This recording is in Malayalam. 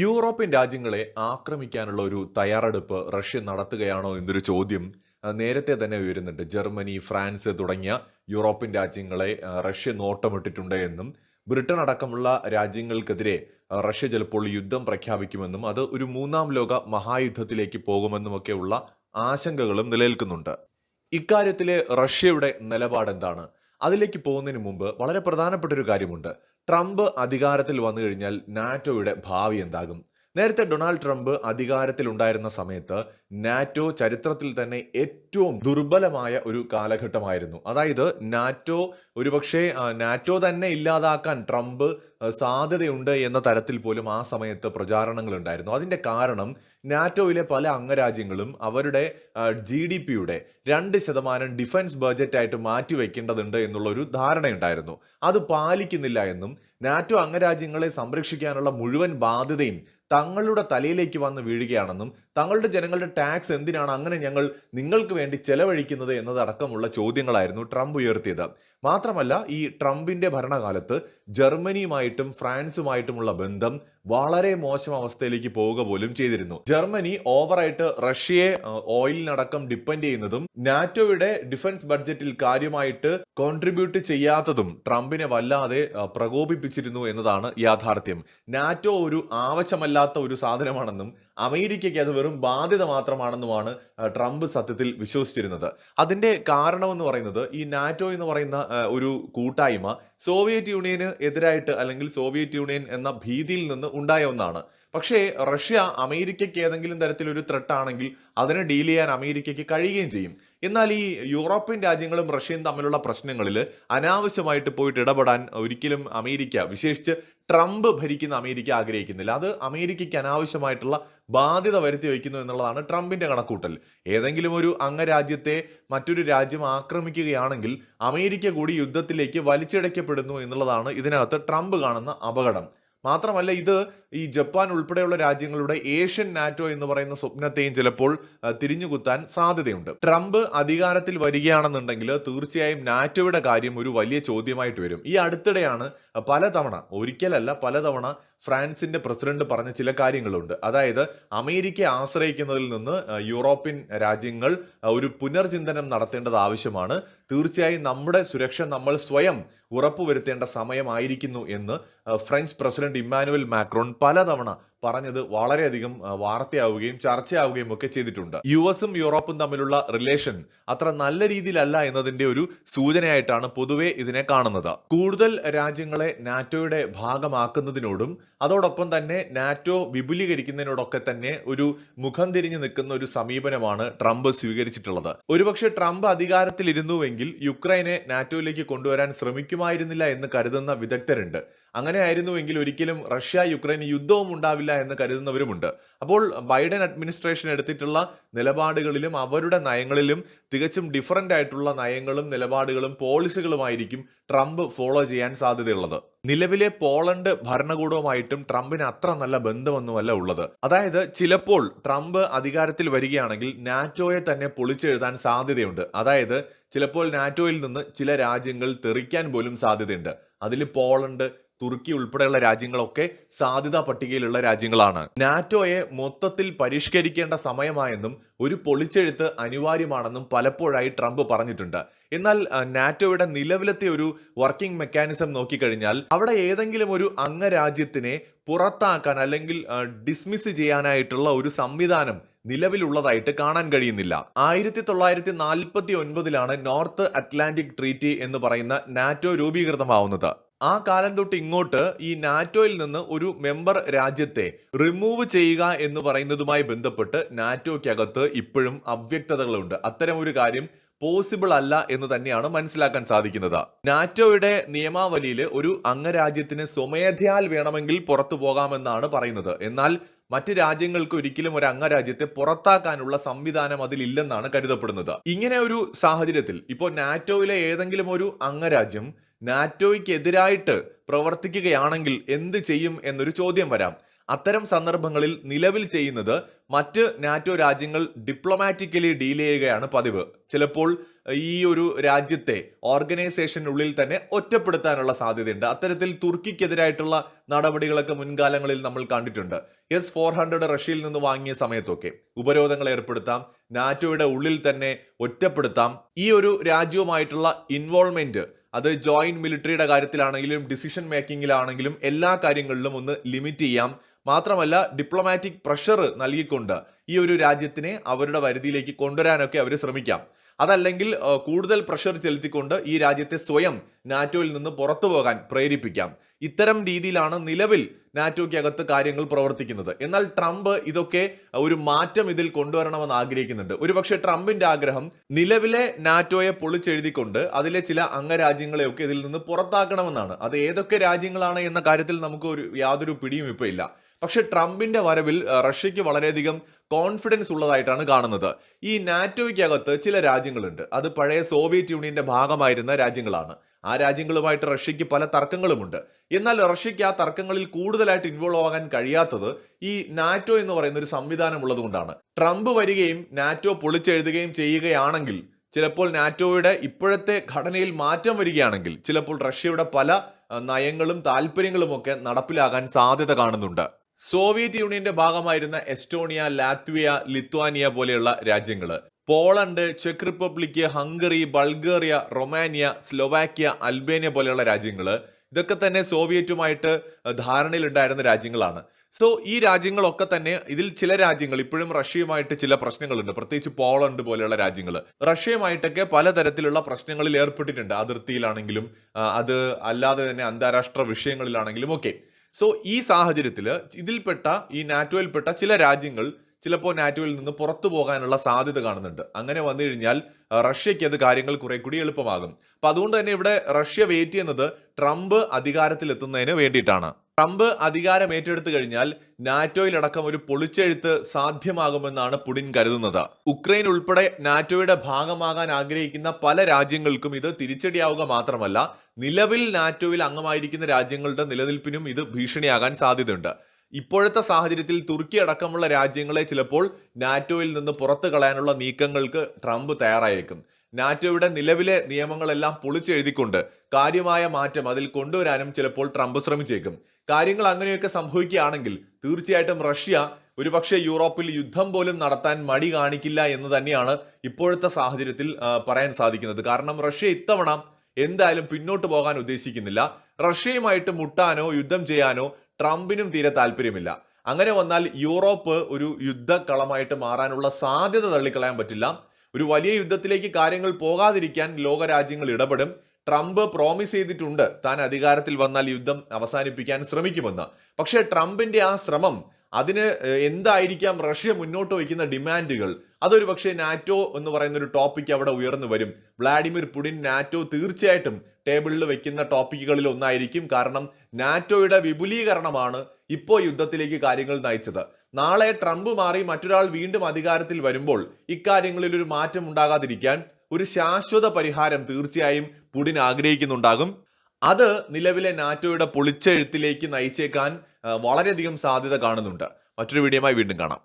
യൂറോപ്യൻ രാജ്യങ്ങളെ ആക്രമിക്കാനുള്ള ഒരു തയ്യാറെടുപ്പ് റഷ്യ നടത്തുകയാണോ എന്നൊരു ചോദ്യം നേരത്തെ തന്നെ ഉയരുന്നുണ്ട്. ജർമ്മനി, ഫ്രാൻസ് തുടങ്ങിയ യൂറോപ്യൻ രാജ്യങ്ങളെ റഷ്യ നോട്ടമിട്ടിട്ടുണ്ട് എന്നും ബ്രിട്ടൻ അടക്കമുള്ള രാജ്യങ്ങൾക്കെതിരെ റഷ്യ ചിലപ്പോൾ യുദ്ധം പ്രഖ്യാപിക്കുമെന്നും അത് ഒരു മൂന്നാം ലോക മഹായുദ്ധത്തിലേക്ക് പോകുമെന്നുമൊക്കെയുള്ള ആശങ്കകളും നിലനിൽക്കുന്നുണ്ട്. ഇക്കാര്യത്തിലെ റഷ്യയുടെ നിലപാട് എന്താണ്? അതിലേക്ക് പോകുന്നതിന് മുമ്പ് വളരെ പ്രധാനപ്പെട്ട ഒരു കാര്യമുണ്ട്. ട്രംപ് അധികാരത്തിൽ വന്നു കഴിഞ്ഞാൽ നാറ്റോയുടെ ഭാവി എന്താകും? നേരത്തെ ഡൊണാൾഡ് ട്രംപ് അധികാരത്തിൽ ഉണ്ടായിരുന്ന സമയത്ത് നാറ്റോ ചരിത്രത്തിൽ തന്നെ ഏറ്റവും ദുർബലമായ ഒരു കാലഘട്ടമായിരുന്നു. അതായത് നാറ്റോ ഒരുപക്ഷെ നാറ്റോ തന്നെ ഇല്ലാതാക്കാൻ ട്രംപ് സാധ്യതയുണ്ട് എന്ന തരത്തിൽ പോലും ആ സമയത്ത് പ്രചാരണങ്ങൾ ഉണ്ടായിരുന്നു. അതിന്റെ കാരണം നാറ്റോയിലെ പല അംഗരാജ്യങ്ങളും അവരുടെ GDP-യുടെ 2% ഡിഫൻസ് ബഡ്ജറ്റായിട്ട് മാറ്റിവെക്കേണ്ടതുണ്ട് എന്നുള്ള ഒരു ധാരണയുണ്ടായിരുന്നു. അത് പാലിക്കുന്നില്ല എന്നും നാറ്റോ അംഗരാജ്യങ്ങളെ സംരക്ഷിക്കാനുള്ള മുഴുവൻ ബാധ്യതയും തങ്ങളുടെ തലയിലേക്ക് വന്ന് വീഴുകയാണെന്നും തങ്ങളുടെ ജനങ്ങളുടെ ടാക്സ് എന്തിനാണ് അങ്ങനെ ഞങ്ങൾ നിങ്ങൾക്ക് വേണ്ടി ചെലവഴിക്കുന്നത് എന്നതടക്കമുള്ള ചോദ്യങ്ങളായിരുന്നു ട്രംപ് ഉയർത്തിയത്. മാത്രമല്ല, ഈ ട്രംപിന്റെ ഭരണകാലത്ത് ജർമ്മനിയുമായിട്ടും ഫ്രാൻസുമായിട്ടുമുള്ള ബന്ധം വളരെ മോശം അവസ്ഥയിലേക്ക് പോവുക പോലും ചെയ്തിരുന്നു. ജർമ്മനി ഓവറായിട്ട് റഷ്യയെ ഓയിലിനടക്കം ഡിപ്പെൻഡ് ചെയ്യുന്നതും നാറ്റോയുടെ ഡിഫൻസ് ബഡ്ജറ്റിൽ കാര്യമായിട്ട് കോൺട്രിബ്യൂട്ട് ചെയ്യാത്തതും ട്രംപിനെ വല്ലാതെ പ്രകോപിപ്പിച്ചിരുന്നു എന്നതാണ് യാഥാർത്ഥ്യം. നാറ്റോ ഒരു ആവശ്യമല്ലാത്ത ഒരു സാധനമാണെന്നും അമേരിക്കയ്ക്ക് അത് വെറും ബാധ്യത മാത്രമാണെന്നുമാണ് ട്രംപ് സത്യത്തിൽ വിശ്വസിച്ചിരുന്നത്. അതിന്റെ കാരണമെന്ന് പറയുന്നത് ഈ നാറ്റോ എന്ന് പറയുന്ന ഒരു കൂട്ടായ്മ സോവിയറ്റ് യൂണിയന് എതിരായിട്ട് അല്ലെങ്കിൽ സോവിയറ്റ് യൂണിയൻ എന്ന ഭീതിയിൽ നിന്ന് ഉണ്ടായ ഒന്നാണ്. പക്ഷേ റഷ്യ അമേരിക്കയ്ക്ക് ഏതെങ്കിലും തരത്തിലൊരു ത്രെട്ട് ആണെങ്കിൽ അതിനെ ഡീൽ ചെയ്യാൻ അമേരിക്കയ്ക്ക് കഴിയുകയും ചെയ്യും. എന്നാൽ ഈ യൂറോപ്യൻ രാജ്യങ്ങളും റഷ്യയും തമ്മിലുള്ള പ്രശ്നങ്ങളിൽ അനാവശ്യമായിട്ട് പോയിട്ട് ഇടപെടാൻ ഒരിക്കലും അമേരിക്ക, വിശേഷിച്ച് ട്രംപ് ഭരിക്കുന്ന അമേരിക്ക ആഗ്രഹിക്കുന്നില്ല. അത് അമേരിക്കയ്ക്ക് അനാവശ്യമായിട്ടുള്ള ബാധ്യത വരുത്തി വയ്ക്കുന്നു എന്നുള്ളതാണ് ട്രംപിന്റെ കണക്കൂട്ടൽ. ഏതെങ്കിലും ഒരു അംഗരാജ്യത്തെ മറ്റൊരു രാജ്യം ആക്രമിക്കുകയാണെങ്കിൽ അമേരിക്ക കൂടി യുദ്ധത്തിലേക്ക് വലിച്ചിഴക്കപ്പെടുന്നു എന്നുള്ളതാണ് ഇതിനകത്ത് ട്രംപ് കാണുന്ന അപകടം. മാത്രമല്ല, ഇത് ഈ ജപ്പാൻ ഉൾപ്പെടെയുള്ള രാജ്യങ്ങളുടെ ഏഷ്യൻ നാറ്റോ എന്ന് പറയുന്ന സ്വപ്നത്തെയും ചിലപ്പോൾ തിരിഞ്ഞുകുത്താൻ സാധ്യതയുണ്ട്. ട്രംപ് അധികാരത്തിൽ വരികയാണെന്നുണ്ടെങ്കിൽ തീർച്ചയായും നാറ്റോയുടെ കാര്യം ഒരു വലിയ ചോദ്യമായിട്ട് വരും. ഈ അടുത്തിടെയാണ് പലതവണ, ഒരിക്കലല്ല പലതവണ ഫ്രാൻസിന്റെ പ്രസിഡന്റ് പറഞ്ഞ ചില കാര്യങ്ങളുണ്ട്. അതായത് അമേരിക്കയെ ആശ്രയിക്കുന്നതിൽ നിന്ന് യൂറോപ്യൻ രാജ്യങ്ങൾ ഒരു പുനർചിന്തനം നടത്തേണ്ടത് ആവശ്യമാണ്. തീർച്ചയായും നമ്മുടെ സുരക്ഷ നമ്മൾ സ്വയം ഉറപ്പുവരുത്തേണ്ട സമയമായിരിക്കുന്നു എന്ന് ഫ്രഞ്ച് പ്രസിഡന്റ് ഇമ്മാനുവൽ മാക്രോൺ പലതവണ പറഞ്ഞത് വളരെയധികം വാർത്തയാവുകയും ചർച്ചയാവുകയും ഒക്കെ ചെയ്തിട്ടുണ്ട്. US-ഉം യൂറോപ്പും തമ്മിലുള്ള റിലേഷൻ അത്ര നല്ല രീതിയിലല്ല എന്നതിന്റെ ഒരു സൂചനയായിട്ടാണ് പൊതുവെ ഇതിനെ കാണുന്നത്. കൂടുതൽ രാജ്യങ്ങളെ നാറ്റോയുടെ ഭാഗമാക്കുന്നതിനോടും അതോടൊപ്പം തന്നെ നാറ്റോ വിപുലീകരിക്കുന്നതിനോടൊക്കെ തന്നെ ഒരു മുഖം തിരിഞ്ഞു നിൽക്കുന്ന ഒരു സമീപനമാണ് ട്രംപ് സ്വീകരിച്ചിട്ടുള്ളത്. ഒരുപക്ഷെ ട്രംപ് അധികാരത്തിൽ ഇരുന്നുവെങ്കിൽ യുക്രൈനെ നാറ്റോയിലേക്ക് കൊണ്ടുവരാൻ ശ്രമിക്കുമായിരുന്നില്ല എന്ന് കരുതുന്ന വിദഗ്ധരുണ്ട്. അങ്ങനെ ആയിരുന്നുവെങ്കിൽ ഒരിക്കലും റഷ്യ യുക്രൈൻ യുദ്ധവും ഉണ്ടാവില്ല എന്ന് കരുതുന്നവരുമുണ്ട്. അപ്പോൾ ബൈഡൻ അഡ്മിനിസ്ട്രേഷൻ എടുത്തിട്ടുള്ള നിലപാടുകളിലും അവരുടെ നയങ്ങളിലും തികച്ചും ഡിഫറൻ്റ് ആയിട്ടുള്ള നയങ്ങളും നിലപാടുകളും പോളിസികളുമായിരിക്കും ട്രംപ് ഫോളോ ചെയ്യാൻ സാധ്യതയുള്ളത്. നിലവിലെ പോളണ്ട് ഭരണകൂടവുമായിട്ടും ട്രംപിന് അത്ര നല്ല ബന്ധമൊന്നുമല്ല ഉള്ളത്. അതായത് ചിലപ്പോൾ ട്രംപ് അധികാരത്തിൽ വരികയാണെങ്കിൽ നാറ്റോയെ തന്നെ പൊളിച്ചെഴുതാൻ സാധ്യതയുണ്ട്. അതായത് ചിലപ്പോൾ നാറ്റോയിൽ നിന്ന് ചില രാജ്യങ്ങൾ തെറിക്കാൻ പോലും സാധ്യതയുണ്ട്. അതിൽ പോളണ്ട്, തുർക്കി ഉൾപ്പെടെയുള്ള രാജ്യങ്ങളൊക്കെ സാധ്യതാ പട്ടികയിലുള്ള രാജ്യങ്ങളാണ്. നാറ്റോയെ മൊത്തത്തിൽ പരിഷ്കരിക്കേണ്ട സമയമായെന്നും ഒരു പൊളിച്ചെഴുത്ത് അനിവാര്യമാണെന്നും പലപ്പോഴായി ട്രംപ് പറഞ്ഞിട്ടുണ്ട്. എന്നാൽ നാറ്റോയുടെ നിലവിലത്തെ ഒരു വർക്കിംഗ് മെക്കാനിസം നോക്കിക്കഴിഞ്ഞാൽ അവിടെ ഏതെങ്കിലും ഒരു അംഗരാജ്യത്തിനെ പുറത്താക്കാൻ അല്ലെങ്കിൽ ഡിസ്മിസ് ചെയ്യാനായിട്ടുള്ള ഒരു സംവിധാനം നിലവിലുള്ളതായിട്ട് കാണാൻ കഴിയുന്നില്ല. 1949 നോർത്ത് അറ്റ്ലാന്റിക് ട്രീറ്റി എന്ന് പറയുന്ന നാറ്റോ രൂപീകൃതമാവുന്നത്. ആ കാലം തൊട്ട് ഇങ്ങോട്ട് ഈ നാറ്റോയിൽ നിന്ന് ഒരു മെമ്പർ രാജ്യത്തെ റിമൂവ് ചെയ്യുക എന്ന് പറയുന്നതുമായി ബന്ധപ്പെട്ട് നാറ്റോയ്ക്കകത്ത് ഇപ്പോഴും അവ്യക്തതകളുണ്ട്. അത്തരം ഒരു കാര്യം പോസിബിൾ അല്ല എന്ന് തന്നെയാണ് മനസ്സിലാക്കാൻ സാധിക്കുന്നത്. നാറ്റോയുടെ നിയമാവലിയിൽ ഒരു അംഗരാജ്യത്തിന് സ്വമേധയാൽ വേണമെങ്കിൽ പുറത്തു പോകാമെന്നാണ് പറയുന്നത്. എന്നാൽ മറ്റ് രാജ്യങ്ങൾക്ക് ഒരിക്കലും ഒരു അംഗരാജ്യത്തെ പുറത്താക്കാനുള്ള സംവിധാനം അതിലില്ലെന്നാണ് കരുതപ്പെടുന്നത്. ഇങ്ങനെ ഒരു സാഹചര്യത്തിൽ ഇപ്പോൾ നാറ്റോയിലെ ഏതെങ്കിലും ഒരു അംഗരാജ്യം നാറ്റോയ്ക്കെതിരായിട്ട് പ്രവർത്തിക്കുകയാണെങ്കിൽ എന്ത് ചെയ്യും എന്നൊരു ചോദ്യം വരാം. അത്തരം സന്ദർഭങ്ങളിൽ നിലവിൽ ചെയ്യുന്നത് മറ്റ് നാറ്റോ രാജ്യങ്ങൾ ഡിപ്ലോമാറ്റിക്കലി ഡീൽ ചെയ്യുകയാണ് പതിവ്. ചിലപ്പോൾ ഈ ഒരു രാജ്യത്തെ ഓർഗനൈസേഷനുള്ളിൽ തന്നെ ഒറ്റപ്പെടുത്താനുള്ള സാധ്യതയുണ്ട്. അത്തരത്തിൽ തുർക്കിക്കെതിരായിട്ടുള്ള നടപടികളൊക്കെ മുൻകാലങ്ങളിൽ നമ്മൾ കണ്ടിട്ടുണ്ട്. S-400 റഷ്യയിൽ നിന്ന് വാങ്ങിയ സമയത്തൊക്കെ ഉപരോധങ്ങൾ ഏർപ്പെടുത്താം, നാറ്റോയുടെ ഉള്ളിൽ തന്നെ ഒറ്റപ്പെടുത്താം. ഈ ഒരു രാജ്യവുമായിട്ടുള്ള ഇൻവോൾവ്മെന്റ് അത് ജോയിന്റ് മിലിറ്ററിയുടെ കാര്യത്തിലാണെങ്കിലും ഡിസിഷൻ മേക്കിങ്ങിലാണെങ്കിലും എല്ലാ കാര്യങ്ങളിലും ഒന്ന് ലിമിറ്റ് ചെയ്യാം. മാത്രമല്ല ഡിപ്ലോമാറ്റിക് പ്രഷർ നൽകിക്കൊണ്ട് ഈ ഒരു രാജ്യത്തിനെ അവരുടെ വരുതിയിലേക്ക് കൊണ്ടുവരാനൊക്കെ അവർ ശ്രമിക്കാം. അതല്ലെങ്കിൽ കൂടുതൽ പ്രഷർ ചെലുത്തിക്കൊണ്ട് ഈ രാജ്യത്തെ സ്വയം നാറ്റോയിൽ നിന്ന് പുറത്തു പോകാൻ പ്രേരിപ്പിക്കാം. ഇത്തരം രീതിയിലാണ് നിലവിൽ നാറ്റോയ്ക്കകത്ത് കാര്യങ്ങൾ പ്രവർത്തിക്കുന്നത്. എന്നാൽ ട്രംപ് ഇതൊക്കെ ഒരു മാറ്റം ഇതിൽ കൊണ്ടുവരണമെന്ന് ആഗ്രഹിക്കുന്നുണ്ട്. ഒരുപക്ഷെ ട്രംപിന്റെ ആഗ്രഹം നിലവിലെ നാറ്റോയെ പൊളിച്ചെഴുതിക്കൊണ്ട് അതിലെ ചില അംഗരാജ്യങ്ങളെയൊക്കെ ഇതിൽ നിന്ന് പുറത്താക്കണമെന്നാണ്. അത് ഏതൊക്കെ രാജ്യങ്ങളാണ് എന്ന കാര്യത്തിൽ നമുക്ക് യാതൊരു പിടിയും ഇപ്പൊ ഇല്ല. പക്ഷെ ട്രംപിന്റെ വരവിൽ റഷ്യക്ക് വളരെയധികം കോൺഫിഡൻസ് ഉള്ളതായിട്ടാണ് കാണുന്നത്. ഈ നാറ്റോയ്ക്കകത്ത് ചില രാജ്യങ്ങളുണ്ട്, അത് പഴയ സോവിയറ്റ് യൂണിയന്റെ ഭാഗമായിരുന്ന രാജ്യങ്ങളാണ്. ആ രാജ്യങ്ങളുമായിട്ട് റഷ്യക്ക് പല തർക്കങ്ങളുമുണ്ട്. എന്നാൽ റഷ്യക്ക് ആ തർക്കങ്ങളിൽ കൂടുതലായിട്ട് ഇൻവോൾവ് ആകാൻ കഴിയാത്തത് ഈ നാറ്റോ എന്ന് പറയുന്ന ഒരു സംവിധാനം ഉള്ളതുകൊണ്ടാണ്. ട്രംപ് വരികയും നാറ്റോ പൊളിച്ചെഴുതുകയും ചെയ്യുകയാണെങ്കിൽ, ചിലപ്പോൾ നാറ്റോയുടെ ഇപ്പോഴത്തെ ഘടനയിൽ മാറ്റം വരികയാണെങ്കിൽ, ചിലപ്പോൾ റഷ്യയുടെ പല നയങ്ങളും താല്പര്യങ്ങളും ഒക്കെ നടപ്പിലാകാൻ സാധ്യത കാണുന്നുണ്ട്. സോവിയറ്റ് യൂണിയന്റെ ഭാഗമായിരുന്ന എസ്റ്റോണിയ, ലാത്വിയ, ലിത്വാനിയ പോലെയുള്ള രാജ്യങ്ങള്, Poland, check republic, Hungary, Bulgaria, Romania, Slovakia, Albania പോലെയുള്ള രാജ്യങ്ങള്, ഇതൊക്കെ തന്നെ സോവിയറ്റുമായിട്ട് ധാരണയിലുണ്ടായിരുന്ന രാജ്യങ്ങളാണ്. സോ ഈ രാജ്യങ്ങളൊക്കെ തന്നെ, ഇതിൽ ചില രാജ്യങ്ങൾ ഇപ്പോഴും റഷ്യയുമായിട്ട് ചില പ്രശ്നങ്ങളുണ്ട്. പ്രത്യേകിച്ച് പോളണ്ട് പോലെയുള്ള രാജ്യങ്ങൾ റഷ്യയുമായിട്ടൊക്കെ പലതരത്തിലുള്ള പ്രശ്നങ്ങളിൽ ഏർപ്പെട്ടിട്ടുണ്ട്. അതിർത്തിയിലാണെങ്കിലും അത് അല്ലാതെ തന്നെ അന്താരാഷ്ട്ര വിഷയങ്ങളിലാണെങ്കിലും ഒക്കെ. സോ ഈ സാഹചര്യത്തിൽ ഇതിൽപ്പെട്ട ഈ നാറ്റോയിൽപ്പെട്ട ചില രാജ്യങ്ങൾ ചിലപ്പോൾ നാറ്റോയിൽ നിന്ന് പുറത്തു പോകാനുള്ള സാധ്യത കാണുന്നുണ്ട്. അങ്ങനെ വന്നു കഴിഞ്ഞാൽ റഷ്യക്ക് അത് കാര്യങ്ങൾ കുറെ കൂടി എളുപ്പമാകും. അപ്പൊ അതുകൊണ്ട് തന്നെ ഇവിടെ റഷ്യ വെയിറ്റ് ചെയ്യുന്നത് ട്രംപ് അധികാരത്തിൽ എത്തുന്നതിന് വേണ്ടിയിട്ടാണ്. ട്രംപ് അധികാരം ഏറ്റെടുത്തു കഴിഞ്ഞാൽ നാറ്റോയിലടക്കം ഒരു പൊളിച്ചെഴുത്ത് സാധ്യമാകുമെന്നാണ് പുടിൻ കരുതുന്നത്. ഉക്രൈൻ ഉൾപ്പെടെ നാറ്റോയുടെ ഭാഗമാകാൻ ആഗ്രഹിക്കുന്ന പല രാജ്യങ്ങൾക്കും ഇത് തിരിച്ചടിയാവുക മാത്രമല്ല, നിലവിൽ നാറ്റോയിൽ അംഗമായിരിക്കുന്ന രാജ്യങ്ങളുടെ നിലനിൽപ്പിനും ഇത് ഭീഷണിയാകാൻ സാധ്യതയുണ്ട്. ഇപ്പോഴത്തെ സാഹചര്യത്തിൽ തുർക്കി അടക്കമുള്ള രാജ്യങ്ങളെ ചിലപ്പോൾ നാറ്റോയിൽ നിന്ന് പുറത്തു കളയാനുള്ള നീക്കങ്ങൾക്ക് ട്രംപ് തയ്യാറായേക്കും. നാറ്റോയുടെ നിലവിലെ നിയമങ്ങളെല്ലാം പൊളിച്ചെഴുതിക്കൊണ്ട് കാര്യമായ മാറ്റം അതിൽ കൊണ്ടുവരാനും ചിലപ്പോൾ ട്രംപ് ശ്രമിച്ചേക്കും. കാര്യങ്ങൾ അങ്ങനെയൊക്കെ സംഭവിക്കുകയാണെങ്കിൽ തീർച്ചയായിട്ടും റഷ്യ ഒരുപക്ഷെ യൂറോപ്പിൽ യുദ്ധം പോലും നടത്താൻ മടി കാണിക്കില്ല എന്ന് തന്നെയാണ് ഇപ്പോഴത്തെ സാഹചര്യത്തിൽ പറയാൻ സാധിക്കുന്നത്. കാരണം റഷ്യ ഇത്തവണ എന്തായാലും പിന്നോട്ട് പോകാൻ ഉദ്ദേശിക്കുന്നില്ല. റഷ്യയുമായിട്ട് മുട്ടാനോ യുദ്ധം ചെയ്യാനോ ട്രംപിനും തീരെ താല്പര്യമില്ല. അങ്ങനെ വന്നാൽ യൂറോപ്പ് ഒരു യുദ്ധക്കളമായിട്ട് മാറാനുള്ള സാധ്യത തള്ളിക്കളയാൻ പറ്റില്ല. ഒരു വലിയ യുദ്ധത്തിലേക്ക് കാര്യങ്ങൾ പോകാതിരിക്കാൻ ലോകരാജ്യങ്ങൾ ഇടപെടും. ട്രംപ് പ്രോമിസ് ചെയ്തിട്ടുണ്ട് താൻ അധികാരത്തിൽ വന്നാൽ യുദ്ധം അവസാനിപ്പിക്കാൻ ശ്രമിക്കുമെന്ന്. പക്ഷേ ട്രംപിന്റെ ആ ശ്രമം, അതിന് എന്തായിരിക്കാം റഷ്യ മുന്നോട്ട് വയ്ക്കുന്ന ഡിമാൻഡുകൾ, അതൊരു പക്ഷേ നാറ്റോ എന്ന് പറയുന്ന ഒരു ടോപ്പിക് അവിടെ ഉയർന്നു വരും. വ്ളാഡിമിർ പുടിൻ നാറ്റോ തീർച്ചയായിട്ടും ടേബിളിൽ വെക്കുന്ന ടോപ്പിക്കുകളിൽ ഒന്നായിരിക്കും. കാരണം നാറ്റോയുടെ വിപുലീകരണമാണ് ഇപ്പോൾ യുദ്ധത്തിലേക്ക് കാര്യങ്ങൾ നയിച്ചത്. നാളെ ട്രംപ് മാറി മറ്റൊരാൾ വീണ്ടും അധികാരത്തിൽ വരുമ്പോൾ ഇക്കാര്യങ്ങളിൽ ഒരു മാറ്റം ഉണ്ടാകാതിരിക്കാൻ ഒരു ശാശ്വത പരിഹാരം തീർച്ചയായും പുടിൻ ആഗ്രഹിക്കുന്നുണ്ടാകും. അത് നിലവിലെ നാറ്റോയുടെ പൊളിച്ചെഴുത്തിലേക്ക് നയിച്ചേക്കാൻ വളരെയധികം സാധ്യത കാണുന്നുണ്ട്. മറ്റൊരു വീഡിയോയുമായി വീണ്ടും കാണാം.